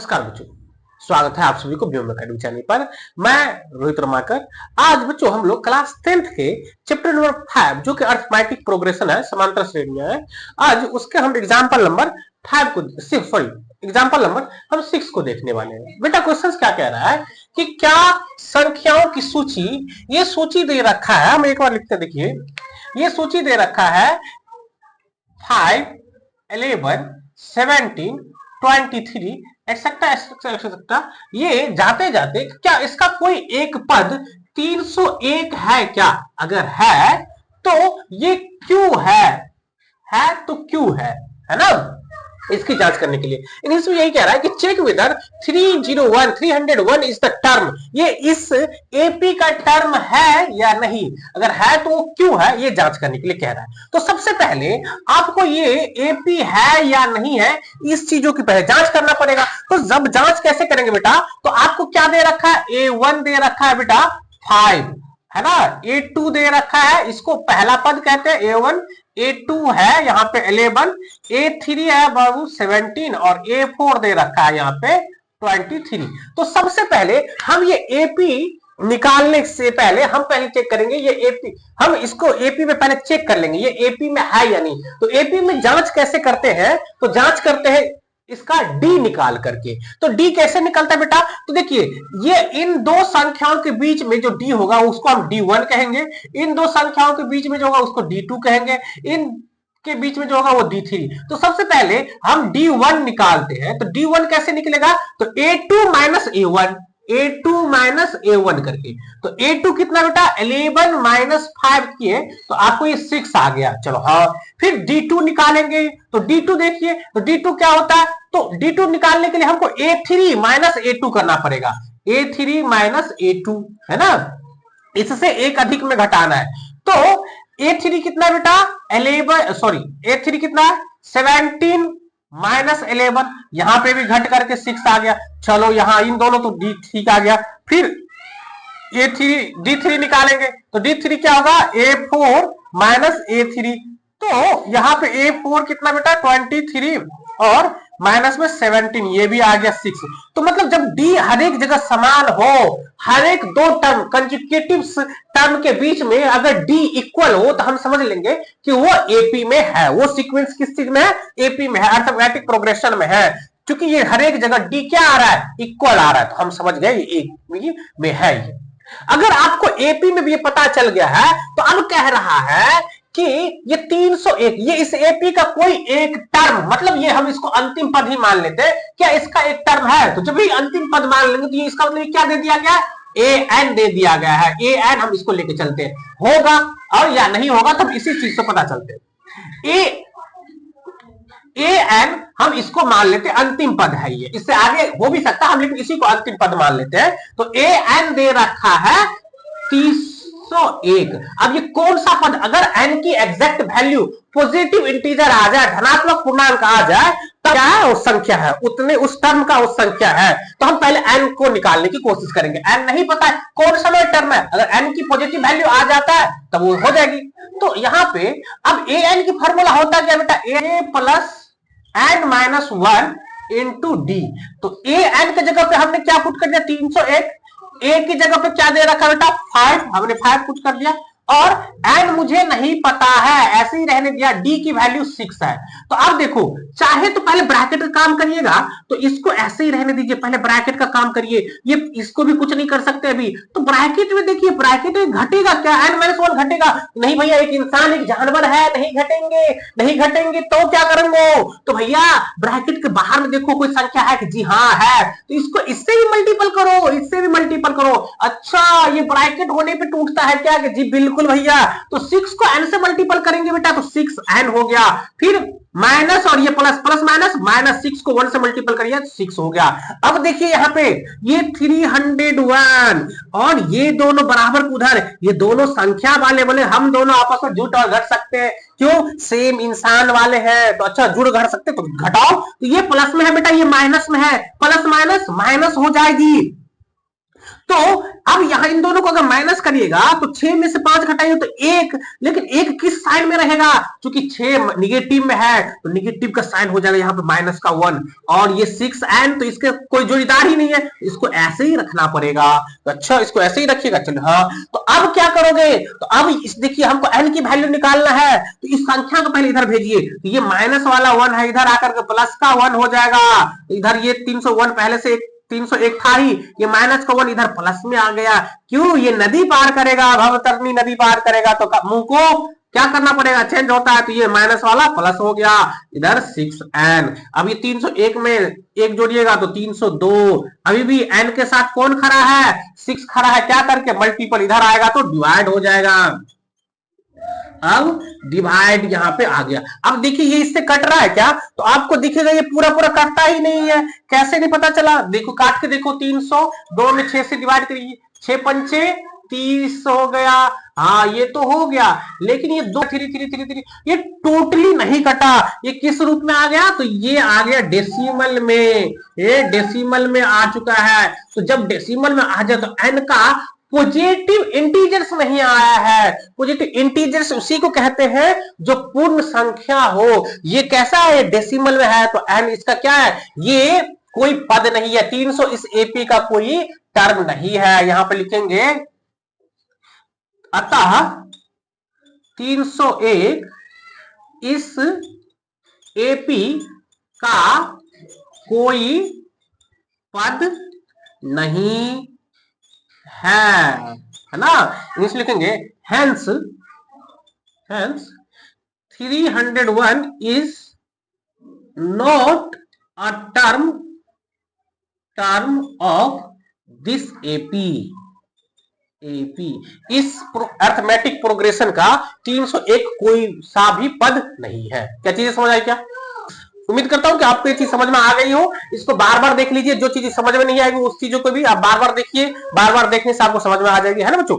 नमस्कार बच्चों, स्वागत है आप सभी को व्योम अकेडमी चैनल पर। मैं रोहित रमाकर। आज बच्चों हम लोग क्लास 10th के चैप्टर नंबर 5 जो कि अरिथमेटिक प्रोग्रेशन है, समांतर श्रेणियां है, आज उसके हम एग्जांपल नंबर 5 को एग्जांपल नंबर हम 6 को देखने वाले हैं। बेटा क्वेश्चन क्या कह रहा है कि क्या संख्याओं की सूची, ये सूची दे रखा है, हम एक बार लिखते देखिए, ये सूची दे रखा है 5, 11, 17, 23 एक्सेट्रा। ये जाते जाते क्या इसका कोई एक पद 301 है क्या? अगर है तो ये क्यों है तो क्यों है ना? इसकी जांच करने के लिए इसमें यही कह रहा है कि check whether 301 is the term, ये इस एपी का टर्म है या नहीं, अगर है तो वो क्यों है, ये जांच करने के लिए कह रहा है। तो सबसे पहले आपको ये एपी है या नहीं है, इस चीजों की पहले जांच करना पड़ेगा। तो जब जांच कैसे करेंगे बेटा, तो आपको क्या दे रखा है, A1 दे रखा है बेटा 5 है ना, A2 दे रखा है, इसको पहला पद कहते हैं A1, A2 है यहाँ पे 11, A3 है बाबू 17 और A4 दे रखा है यहाँ पे 23। तो सबसे पहले हम ये एपी निकालने से पहले हम पहले चेक करेंगे ये एपी, हम इसको एपी में पहले चेक कर लेंगे ये एपी में है या नहीं। तो एपी में जांच कैसे करते हैं, तो जांच करते हैं इसका डी निकाल करके। तो डी कैसे निकलता है बेटा, तो देखिए ये इन दो संख्याओं के बीच में जो डी होगा उसको हम D1 कहेंगे, इन दो संख्याओं के बीच में जो होगा उसको D2 कहेंगे, इन के बीच में जो होगा वो D3। तो सबसे पहले हम D1 निकालते हैं। तो D1 कैसे निकलेगा, तो A2 minus A1, A2 minus A1 करके। तो A2 कितना बेटा 11 माइनस 5 किए तो आपको ये 6 आ गया। चलो हाँ, फिर D2 निकालेंगे। तो D2 देखिए, तो D2 क्या होता है, तो D2 निकालने के लिए हमको A3 माइनस A2 करना पड़ेगा, A3 माइनस A2 है ना, इससे एक अधिक में घटाना है। तो A3 कितना बेटा 11, सॉरी A3 कितना 17 माइनस 11, यहां पे भी घट करके 6 आ गया। चलो यहां इन दोनों तो D3 आ गया। फिर D3 निकालेंगे तो D3 क्या होगा A4 माइनस A3। तो यहां पे A4 कितना बेटा 23 और माइनस में 17, ये भी आ गया 6। तो मतलब जब डी हर एक जगह समान हो, हर एक दो टर्म कंजुगेटिव टर्म के बीच में अगर डी इक्वल हो तो हम समझ लेंगे कि वो एपी में है, वो सीक्वेंस किस चीज में है, एपी में है, अरिथमेटिक प्रोग्रेशन में है। क्योंकि ये हर एक जगह डी क्या आ रहा है, इक्वल आ रहा है, तो हम समझ गए ये एपी में है। ये अगर आपको एपी में भी ये पता चल गया है तो अब कह रहा है कि ये 301, ये इस एपी का कोई एक टर्म, मतलब ये हम इसको अंतिम पद ही मान लेते हैं, क्या इसका एक टर्म है? तो जब भी अंतिम पद मान लेंगे तो ये इसका मतलब क्या दे दिया गया, an दे दिया गया है। an हम इसको लेके चलते हैं, होगा और या नहीं होगा तब इसी चीज से पता चलते हैं। an हम इसको मान लेते हैं अंतिम पद है, ये इससे आगे हो भी सकता है हम, लेकिन इसी को अंतिम पद मान लेते हैं। तो an दे रखा है 301। अब ये कौन सा पद, अगर n की एग्जैक्ट वैल्यू पॉजिटिव इंटीजर आ जाए, धनात्मक पूर्णांक आ जाए, तब क्या है उस संख्या है, उतने उस टर्म का उस संख्या है। तो हम पहले n को निकालने की कोशिश करेंगे। n नहीं पता है कौन सा टर्म है, अगर n की पॉजिटिव वैल्यू आ जाता है तब वो हो जाएगी। तो यहां पे अब an की फॉर्मूला होता क्या बेटा, a plus n minus 1 into D. तो an की जगह पे हमने क्या पुट कर दिया 301, ए की जगह पे क्या दे रखा बेटा 5, हमने 5 पुट कर दिया, और n मुझे नहीं पता है ऐसे ही रहने दिया, डी की वैल्यू 6 है। तो अब देखो, चाहे तो पहले ब्रैकेट का काम करिएगा, तो इसको ऐसे ही रहने दीजिए, पहले ब्रैकेट का काम करिए, ये इसको भी कुछ नहीं कर सकते अभी। तो ब्रैकेट में देखिए, ब्रैकेट में घटेगा क्या, n-1 घटेगा नहीं भैया, एक इंसान एक जानवर है, नहीं घटेंगे तो क्या करेंगे, तो भैया ब्रैकेट के बाहर में देखो कोई संख्या है कि जी हाँ है, तो इसको इससे भी मल्टीपल करो, इससे भी मल्टीपल करो। अच्छा ये ब्रैकेट होने पे टूटता है क्या, कि जी बिल्कुल भैया, तो 6 को n से मल्टीपल करेंगे बेटा तो 6n हो गया, फिर माइनस और ये प्लस, प्लस माइनस, माइनस 6 को 1 से मल्टीपल करिए 6 हो गया। अब देखिए यहाँ पे ये 301 और ये दोनों बराबर उधर, ये दोनों संख्या वाले बोले, हम दोनों आपस में जुट और घट सकते हैं, क्यों, सेम इंसान वाले हैं, तो अच्छा जुड़ घट सकते, तो घटाओ, तो ये प्लस में है बेटा, ये माइनस में है, प्लस माइनस माइनस हो जाएगी। तो अब यहां इन दोनों को अगर माइनस करिएगा तो 6 में से 5 घटाएंगे तो 1, लेकिन 1 किस साइन में रहेगा, क्योंकि 6 निगेटिव में है तो निगेटिव का साइन हो जाएगा यहाँ पे माइनस का 1, और ये 6n तो इसके कोई जोड़ीदार ही नहीं है, इसको ऐसे ही रखना पड़ेगा। तो अच्छा इसको ऐसे ही रखिएगा। चलो हाँ, तो अब क्या करोगे, तो अब इस देखिए हमको n की वैल्यू निकालना है, तो इस संख्या को पहले इधर भेजिए, तो ये माइनस वाला 1 है, इधर आकर के प्लस का 1 हो जाएगा, इधर ये 301 पहले से 301 था ही, ये माइनस का 1 इधर प्लस में आ गया, क्यों, ये नदी पार करेगा, भवतरणी नदी पार करेगा, तो मुंह को क्या करना पड़ेगा, चेंज होता है, तो ये माइनस वाला प्लस हो गया, इधर 6n। अब ये 301 में एक जोड़िएगा तो 302, अभी भी n के साथ कौन खड़ा है, 6 खड़ा है, क्या करके मल्टीपल इधर आएगा तो डिवाइड हो जाएगा। अब डिवाइड यहाँ पे आ गया। अब देखिए ये इससे कट रहा है क्या, तो आपको दिखेगा ये पूरा पूरा कटता ही नहीं है, कैसे नहीं पता चला, देखो काट के देखो, 300 2 में 6 से डिवाइड करिए, 6 पंचे 30 हो गया, हाँ ये तो हो गया, लेकिन ये 2 3 ये टोटली नहीं कटा, ये किस रूप में आ गया, तो ये आ गया डेसिमल में, ये डेसिमल में आ चुका है। तो जब डेसिमल में आ जाए तो n का पॉजिटिव इंटीजर्स नहीं आया है, पॉजिटिव इंटीजर्स उसी को कहते हैं जो पूर्ण संख्या हो, ये कैसा है, डेसिमल में है, तो n इसका क्या है, ये कोई पद नहीं है, 300 इस एपी का कोई टर्म नहीं है, यहां पे लिखेंगे अतः 301 इस एपी का कोई पद नहीं है ना, इंग्लिश लिखेंगे hence 301 is not a term of this AP. इस अर्थमेटिक प्रोग्रेशन का 301 कोई सा भी पद नहीं है। क्या चीजें समझ आई क्या, उम्मीद करता हूं कि आपको ये चीज समझ में आ गई हो। इसको बार बार देख लीजिए, जो चीज समझ में नहीं आएगी उस चीजों को भी आप बार बार देखिए, बार बार देखने से आपको समझ में आ जाएगी, है ना बच्चों।